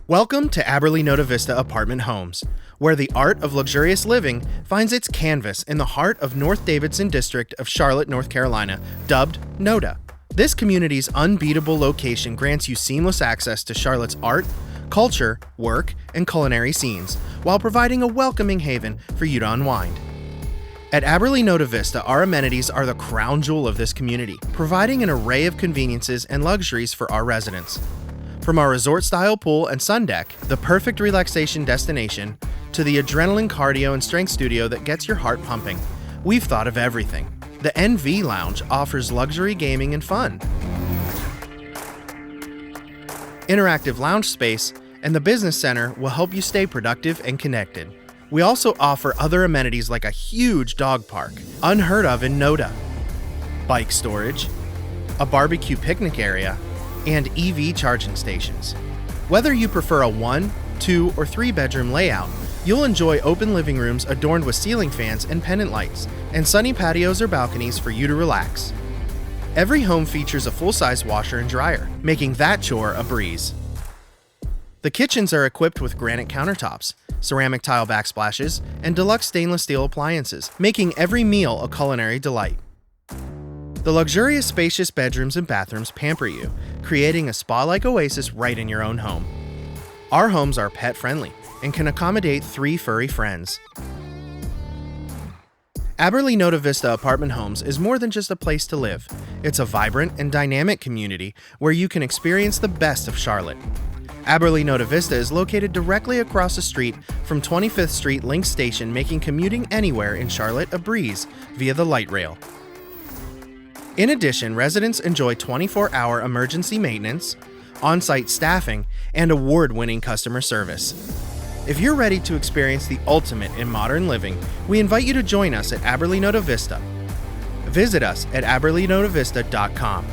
Welcome to Abberly Noda Vista Apartment Homes, where the art of luxurious living finds its canvas in the heart of North Davidson district of Charlotte, North Carolina, dubbed Noda. This community's unbeatable location grants you seamless access to Charlotte's art, culture, work, and culinary scenes, while providing a welcoming haven for you to unwind. At Abberly Noda Vista, our amenities are the crown jewel of this community, providing an array of conveniences and luxuries for our residents. From our resort-style pool and sun deck, the perfect relaxation destination, to the adrenaline cardio and strength studio that gets your heart pumping, we've thought of everything. The NV Lounge offers luxury gaming and fun, interactive lounge space, and the business center will help you stay productive and connected. We also offer other amenities like a huge dog park, unheard of in Noda, bike storage, a barbecue picnic area, and EV charging stations. Whether you prefer a 1, 2, or 3 bedroom layout, you'll enjoy open living rooms adorned with ceiling fans and pendant lights, and sunny patios or balconies for you to relax. Every home features a full-size washer and dryer, making that chore a breeze. The kitchens are equipped with granite countertops, ceramic tile backsplashes, and deluxe stainless steel appliances, making every meal a culinary delight. The luxurious spacious bedrooms and bathrooms pamper you, creating a spa-like oasis right in your own home. Our homes are pet-friendly and can accommodate 3 furry friends. Abberly Noda Vista Apartment Homes is more than just a place to live. It's a vibrant and dynamic community where you can experience the best of Charlotte. Abberly Noda Vista is located directly across the street from 25th Street Link Station, making commuting anywhere in Charlotte a breeze via the light rail. In addition, residents enjoy 24-hour emergency maintenance, on-site staffing, and award-winning customer service. If you're ready to experience the ultimate in modern living, we invite you to join us at Abberly Noda Vista. Visit us at abberlynodavista.com.